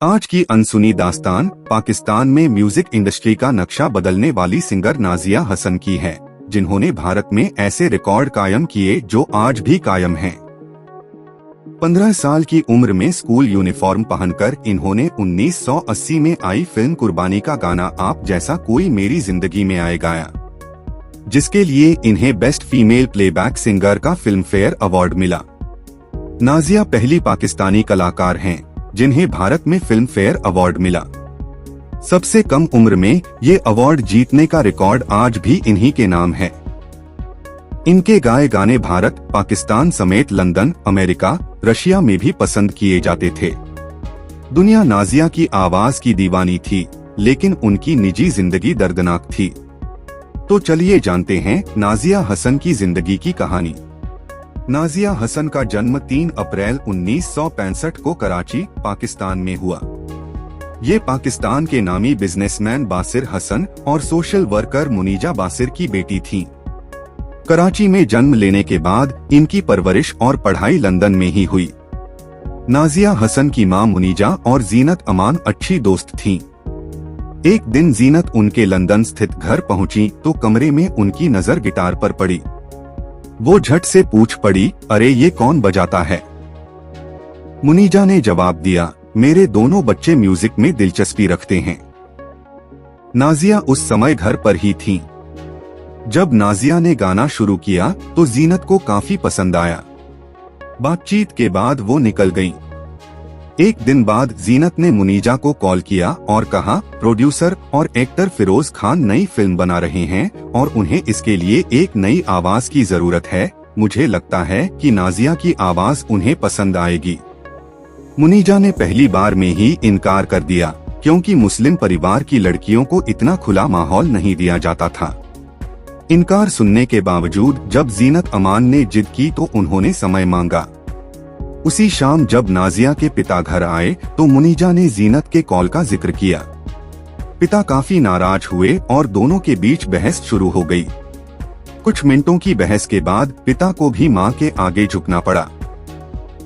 आज की अनसुनी दास्तान पाकिस्तान में म्यूजिक इंडस्ट्री का नक्शा बदलने वाली सिंगर नाजिया हसन की है, जिन्होंने भारत में ऐसे रिकॉर्ड कायम किए जो आज भी कायम हैं। 15 साल की उम्र में स्कूल यूनिफॉर्म पहनकर इन्होंने 1980 में आई फिल्म कुर्बानी का गाना आप जैसा कोई मेरी जिंदगी में आए गाया, जिसके लिए इन्हें बेस्ट फीमेल प्लेबैक सिंगर का फिल्म फेयर अवार्ड मिला। नाजिया पहली पाकिस्तानी कलाकार हैं जिन्हें भारत में फिल्म फेयर अवार्ड मिला। सबसे कम उम्र में ये अवार्ड जीतने का रिकॉर्ड आज भी इन्हीं के नाम है। इनके गाए गाने भारत, पाकिस्तान समेत लंदन, अमेरिका, रशिया में भी पसंद किए जाते थे। दुनिया नाजिया की आवाज की दीवानी थी, लेकिन उनकी निजी जिंदगी दर्दनाक थी। तो चलिए जानते हैं नाजिया हसन की जिंदगी की कहानी। नाजिया हसन का जन्म 3 अप्रैल 1965 को कराची, पाकिस्तान में हुआ। ये पाकिस्तान के नामी बिजनेसमैन बासिर हसन और सोशल वर्कर मुनीजा बासिर की बेटी थीं। कराची में जन्म लेने के बाद इनकी परवरिश और पढ़ाई लंदन में ही हुई। नाजिया हसन की मां मुनीजा और जीनत अमान अच्छी दोस्त थीं। एक दिन जीनत उनके लंदन स्थित घर पहुंची तो कमरे में उनकी नजर गिटार पर पड़ी। वो झट से पूछ पड़ी, अरे ये कौन बजाता है? मुनीजा ने जवाब दिया, मेरे दोनों बच्चे म्यूजिक में दिलचस्पी रखते हैं। नाजिया उस समय घर पर ही थीं। जब नाजिया ने गाना शुरू किया तो जीनत को काफी पसंद आया। बातचीत के बाद वो निकल गईं। एक दिन बाद जीनत ने मुनीजा को कॉल किया और कहा, प्रोड्यूसर और एक्टर फिरोज खान नई फिल्म बना रहे हैं और उन्हें इसके लिए एक नई आवाज की जरूरत है। मुझे लगता है कि नाजिया की आवाज उन्हें पसंद आएगी। मुनीजा ने पहली बार में ही इनकार कर दिया, क्योंकि मुस्लिम परिवार की लड़कियों को इतना खुला माहौल नहीं दिया जाता था। इनकार सुनने के बावजूद जब जीनत अमान ने जिद की तो उन्होंने समय मांगा। उसी शाम जब नाजिया के पिता घर आए तो मुनीजा ने जीनत के कॉल का जिक्र किया। पिता काफी नाराज हुए और दोनों के बीच बहस शुरू हो गई। कुछ मिनटों की बहस के बाद पिता को भी मां के आगे झुकना पड़ा।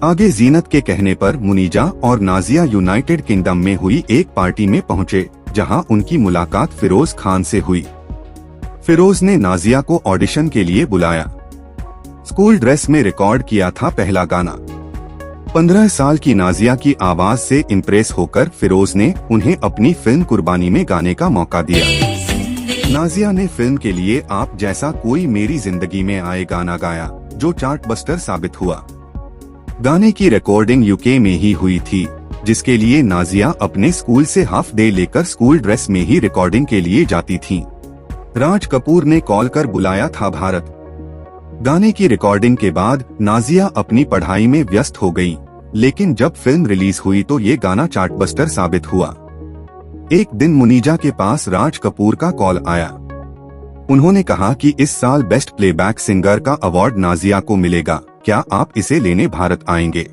आगे जीनत के कहने पर मुनीजा और नाजिया यूनाइटेड किंगडम में हुई एक पार्टी में पहुंचे, जहां उनकी मुलाकात फिरोज खान से हुई। फिरोज ने नाजिया को ऑडिशन के लिए बुलाया। स्कूल ड्रेस में रिकॉर्ड किया था पहला गाना। 15 साल की नाजिया की आवाज से इम्प्रेस होकर फिरोज ने उन्हें अपनी फिल्म कुर्बानी में गाने का मौका दिया। नाजिया ने फिल्म के लिए आप जैसा कोई मेरी जिंदगी में आए गाना गाया, जो चार्ट बस्टर साबित हुआ। गाने की रिकॉर्डिंग यूके में ही हुई थी, जिसके लिए नाजिया अपने स्कूल से हाफ डे लेकर स्कूल ड्रेस में ही रिकॉर्डिंग के लिए जाती थीं। राज कपूर ने कॉल कर बुलाया था भारत। गाने की रिकॉर्डिंग के बाद नाजिया अपनी पढ़ाई में व्यस्त हो गई, लेकिन जब फिल्म रिलीज हुई तो ये गाना चार्टबस्टर साबित हुआ। एक दिन मुनीजा के पास राज कपूर का कॉल आया। उन्होंने कहा कि इस साल बेस्ट प्लेबैक सिंगर का अवार्ड नाजिया को मिलेगा, क्या आप इसे लेने भारत आएंगे?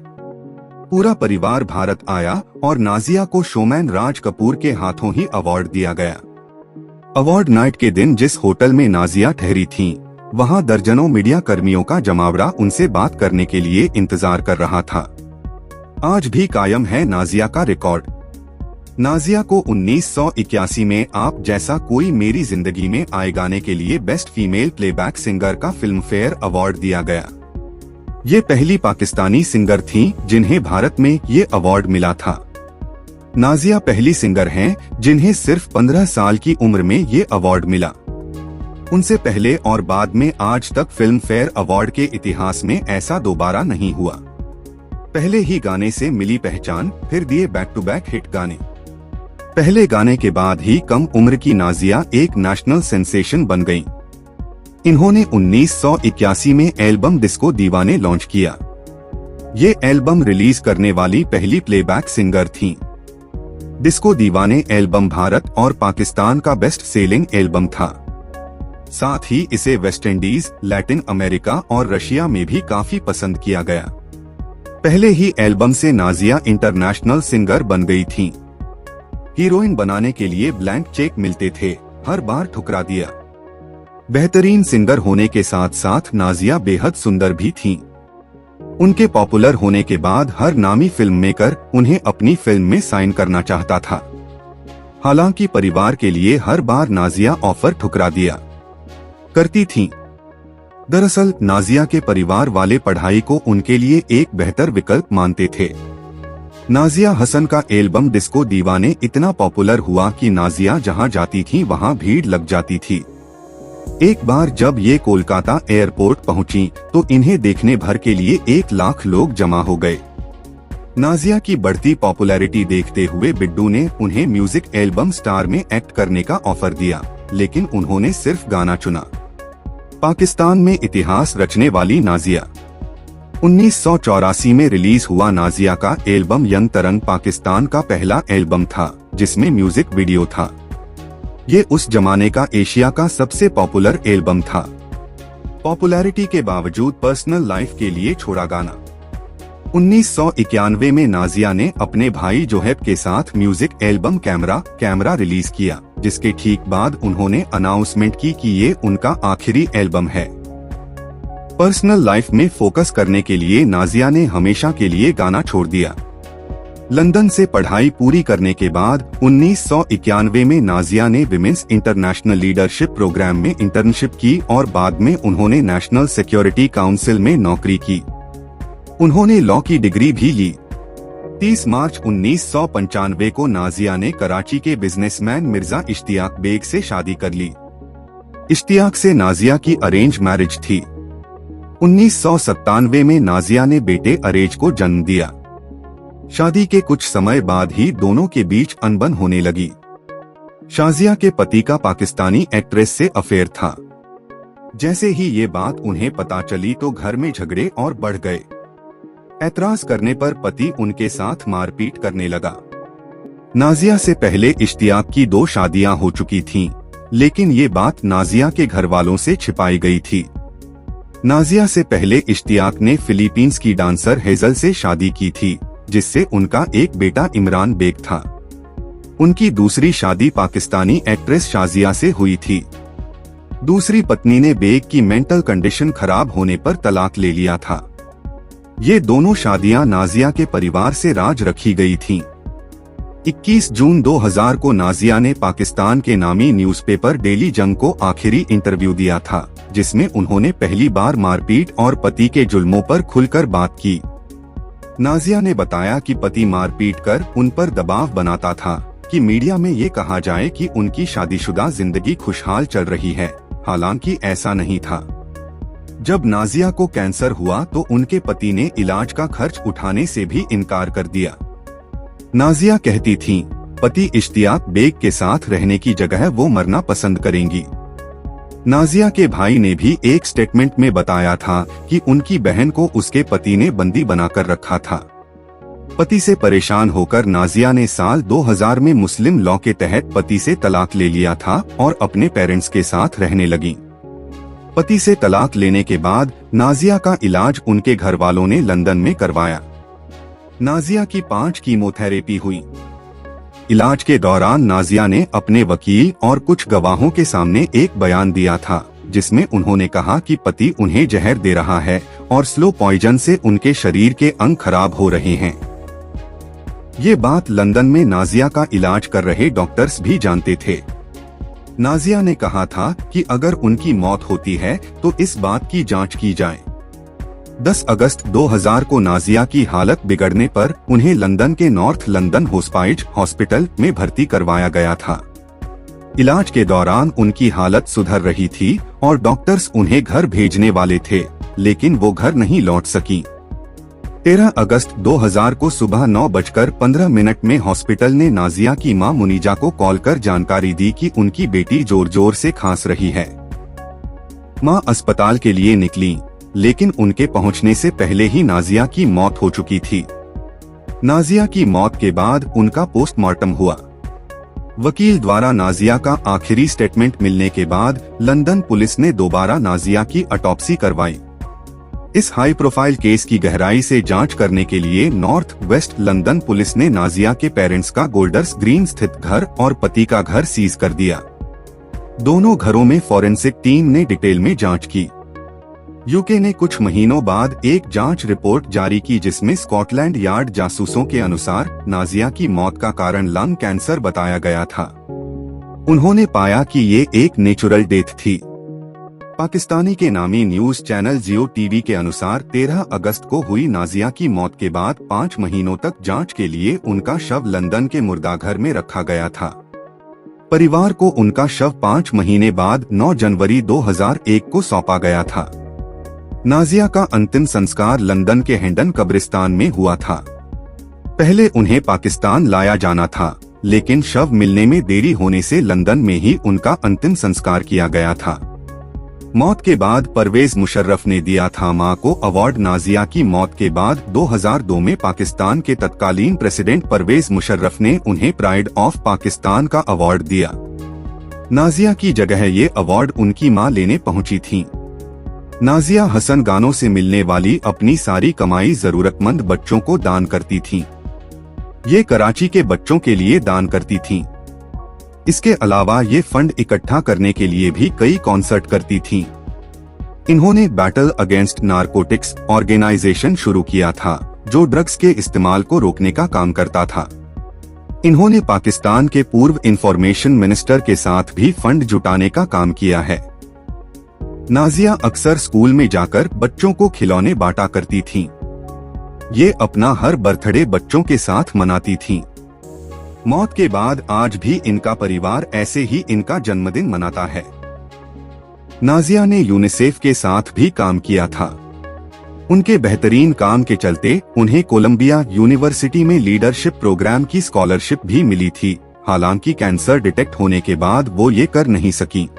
पूरा परिवार भारत आया और नाजिया को शोमैन राज कपूर के हाथों ही अवार्ड दिया गया। अवार्ड नाइट के दिन जिस होटल में नाजिया ठहरी थीं, वहां दर्जनों मीडिया कर्मियों का जमावड़ा उनसे बात करने के लिए इंतजार कर रहा था। आज भी कायम है नाजिया का रिकॉर्ड। नाजिया को 1981 में आप जैसा कोई मेरी जिंदगी में आए गाने के लिए बेस्ट फीमेल प्लेबैक सिंगर का फिल्म फेयर अवार्ड दिया गया। ये पहली पाकिस्तानी सिंगर थीं जिन्हें भारत में ये अवार्ड मिला था। नाजिया पहली सिंगर हैं जिन्हें सिर्फ 15 साल की उम्र में ये अवार्ड मिला। उनसे पहले और बाद में आज तक फिल्म फेयर अवार्ड के इतिहास में ऐसा दोबारा नहीं हुआ। पहले ही गाने से मिली पहचान, फिर दिए बैक टू बैक हिट गाने। पहले गाने के बाद ही कम उम्र की नाजिया एक नेशनल सेंसेशन बन गईं। इन्होंने 1981 में एल्बम डिस्को दीवाने लॉन्च किया। ये एल्बम रिलीज करने वाली पहली प्लेबैक सिंगर थीं। डिस्को दीवाने एल्बम भारत और पाकिस्तान का बेस्ट सेलिंग एल्बम था। साथ ही इसे वेस्ट इंडीज, लैटिन अमेरिका और रशिया में भी काफी पसंद किया गया। पहले ही एल्बम से नाजिया इंटरनेशनल सिंगर बन गई थीं। हीरोइन बनाने के लिए ब्लैंक चेक मिलते थे, हर बार ठुकरा दिया। बेहतरीन सिंगर होने के साथ साथ नाजिया बेहद सुंदर भी थीं। उनके पॉपुलर होने के बाद हर नामी फिल्म मेकर उन्हें अपनी फिल्म में साइन करना चाहता था। हालांकि परिवार के लिए हर बार नाजिया ऑफर ठुकरा दिया करती थीं। दरअसल नाजिया के परिवार वाले पढ़ाई को उनके लिए एक बेहतर विकल्प मानते थे। नाजिया हसन का एल्बम डिस्को दीवाने इतना पॉपुलर हुआ कि नाजिया जहां जाती थीं वहां भीड़ लग जाती थी। एक बार जब ये कोलकाता एयरपोर्ट पहुंची तो इन्हें देखने भर के लिए 1 लाख लोग जमा हो गए। नाजिया की बढ़ती पॉपुलैरिटी देखते हुए बिड्डू ने उन्हें म्यूजिक एल्बम स्टार में एक्ट करने का ऑफर दिया, लेकिन उन्होंने सिर्फ गाना चुना। पाकिस्तान में इतिहास रचने वाली नाजिया। 1984 में रिलीज हुआ नाजिया का एल्बम यंग तरंग पाकिस्तान का पहला एल्बम था जिसमें म्यूजिक वीडियो था। ये उस जमाने का एशिया का सबसे पॉपुलर एल्बम था। पॉपुलैरिटी के बावजूद पर्सनल लाइफ के लिए छोड़ा गाना। 1991 में नाजिया ने अपने भाई जोहेब के साथ म्यूजिक एल्बम कैमरा रिलीज किया, जिसके ठीक बाद उन्होंने अनाउंसमेंट की कि ये उनका आखिरी एल्बम है। पर्सनल लाइफ में फोकस करने के लिए नाजिया ने हमेशा के लिए गाना छोड़ दिया। लंदन से पढ़ाई पूरी करने के बाद 1991 में नाजिया ने विमेंस इंटरनेशनल लीडरशिप प्रोग्राम में इंटर्नशिप की और बाद में उन्होंने नेशनल सिक्योरिटी काउंसिल में नौकरी की। उन्होंने लॉ की डिग्री भी ली। 30 मार्च 1995 को नाजिया ने कराची के बिजनेसमैन मिर्जा इश्तियाक बेग से शादी कर ली। इश्तियाक से नाजिया की अरेंज मैरिज थी। 1997 में नाजिया ने बेटे अरेज को जन्म दिया। शादी के कुछ समय बाद ही दोनों के बीच अनबन होने लगी। शाजिया के पति का पाकिस्तानी एक्ट्रेस से अफेयर था। जैसे ही ये बात उन्हें पता चली तो घर में झगड़े और बढ़ गए। ऐतराज करने पर पति उनके साथ मारपीट करने लगा। नाजिया से पहले इश्तियाक की 2 शादियां हो चुकी थीं, लेकिन ये बात नाजिया के घर वालों से छिपाई गई थी। नाजिया से पहले इश्तियाक ने फिलीपींस की डांसर हेजल से शादी की थी, जिससे उनका एक बेटा इमरान बेग था। उनकी दूसरी शादी पाकिस्तानी एक्ट्रेस शाजिया से हुई थी। दूसरी पत्नी ने बेग की मेंटल कंडीशन खराब होने पर तलाक ले लिया था। ये दोनों शादियां नाजिया के परिवार से राज रखी गई थीं। 21 जून 2000 को नाजिया ने पाकिस्तान के नामी न्यूज़पेपर डेली जंग को आखिरी इंटरव्यू दिया था, जिसमें उन्होंने पहली बार मारपीट और पति के जुल्मों पर खुलकर बात की। नाजिया ने बताया कि पति मारपीट कर उन पर दबाव बनाता था कि मीडिया में ये कहा जाए कि उनकी शादीशुदा जिंदगी खुशहाल चल रही है, हालांकि ऐसा नहीं था। जब नाजिया को कैंसर हुआ तो उनके पति ने इलाज का खर्च उठाने से भी इनकार कर दिया। नाजिया कहती थीं, पति इश्तियाक बेग के साथ रहने की जगह वो मरना पसंद करेंगी। नाजिया के भाई ने भी एक स्टेटमेंट में बताया था कि उनकी बहन को उसके पति ने बंदी बनाकर रखा था। पति से परेशान होकर नाजिया ने साल 2000 में मुस्लिम लॉ के तहत पति से तलाक ले लिया था और अपने पेरेंट्स के साथ रहने लगी। पति से तलाक लेने के बाद नाजिया का इलाज उनके घर वालों ने लंदन में करवाया। नाजिया की 5 कीमोथेरेपी हुई। इलाज के दौरान नाजिया ने अपने वकील और कुछ गवाहों के सामने एक बयान दिया था, जिसमें उन्होंने कहा कि पति उन्हें जहर दे रहा है और स्लो पॉइजन से उनके शरीर के अंग खराब हो रहे हैं। ये बात लंदन में नाजिया का इलाज कर रहे डॉक्टर्स भी जानते थे। नाजिया ने कहा था कि अगर उनकी मौत होती है तो इस बात की जांच की जाए। 10 अगस्त 2000 को नाजिया की हालत बिगड़ने पर उन्हें लंदन के नॉर्थ लंदन होस्पाइज हॉस्पिटल में भर्ती करवाया गया था। इलाज के दौरान उनकी हालत सुधर रही थी और डॉक्टर्स उन्हें घर भेजने वाले थे, लेकिन वो घर नहीं लौट सकी। 13 अगस्त 2000 को सुबह 9:15 में हॉस्पिटल ने नाजिया की मां मुनीजा को कॉल कर जानकारी दी कि उनकी बेटी जोर जोर से खांस रही है। मां अस्पताल के लिए निकली, लेकिन उनके पहुंचने से पहले ही नाजिया की मौत हो चुकी थी। नाजिया की मौत के बाद उनका पोस्टमार्टम हुआ। वकील द्वारा नाजिया का आखिरी स्टेटमेंट मिलने के बाद लंदन पुलिस ने दोबारा नाजिया की ऑटोप्सी करवाई। इस हाई प्रोफाइल केस की गहराई से जांच करने के लिए नॉर्थ वेस्ट लंदन पुलिस ने नाजिया के पेरेंट्स का गोल्डर्स ग्रीन स्थित घर और पति का घर सीज कर दिया। दोनों घरों में फॉरेंसिक टीम ने डिटेल में जांच की। यूके ने कुछ महीनों बाद एक जांच रिपोर्ट जारी की जिसमें स्कॉटलैंड यार्ड जासूसों के अनुसार नाजिया की मौत का कारण लंग कैंसर बताया गया था। उन्होंने पाया कि ये एक नेचुरल डेथ थी। पाकिस्तानी के नामी न्यूज चैनल जियो टीवी के अनुसार 13 अगस्त को हुई नाजिया की मौत के बाद 5 महीनों तक जांच के लिए उनका शव लंदन के मुर्दाघर में रखा गया था। परिवार को उनका शव 5 महीने बाद 9 जनवरी 2001 को सौंपा गया था। नाजिया का अंतिम संस्कार लंदन के हेंडन कब्रिस्तान में हुआ था। पहले उन्हें पाकिस्तान लाया जाना था, लेकिन शव मिलने में देरी होने से लंदन में ही उनका अंतिम संस्कार किया गया था। मौत के बाद परवेज मुशर्रफ ने दिया था मां को अवार्ड। नाजिया की मौत के बाद 2002 में पाकिस्तान के तत्कालीन प्रेसिडेंट परवेज मुशर्रफ ने उन्हें प्राइड ऑफ पाकिस्तान का अवार्ड दिया। नाजिया की जगह ये अवार्ड उनकी मां लेने पहुंची थीं। नाजिया हसन गानों से मिलने वाली अपनी सारी कमाई जरूरतमंद बच्चों को दान करती थीं। ये कराची के बच्चों के लिए दान करती थीं। इसके अलावा ये फंड इकट्ठा करने के लिए भी कई कॉन्सर्ट करती थीं। इन्होंने बैटल अगेंस्ट नारकोटिक्स ऑर्गेनाइजेशन शुरू किया था, जो ड्रग्स के इस्तेमाल को रोकने का काम करता था। इन्होंने पाकिस्तान के पूर्व इंफॉर्मेशन मिनिस्टर के साथ भी फंड जुटाने का काम किया है। नाजिया अक्सर स्कूल में जाकर बच्चों को खिलौने बांटा करती थीं। ये अपना हर बर्थडे बच्चों के साथ मनाती थीं। मौत के बाद आज भी इनका परिवार ऐसे ही इनका जन्मदिन मनाता है। नाजिया ने यूनिसेफ के साथ भी काम किया था। उनके बेहतरीन काम के चलते उन्हें कोलंबिया यूनिवर्सिटी में लीडरशिप प्रोग्राम की स्कॉलरशिप भी मिली थी। हालांकि कैंसर डिटेक्ट होने के बाद वो ये कर नहीं सकी।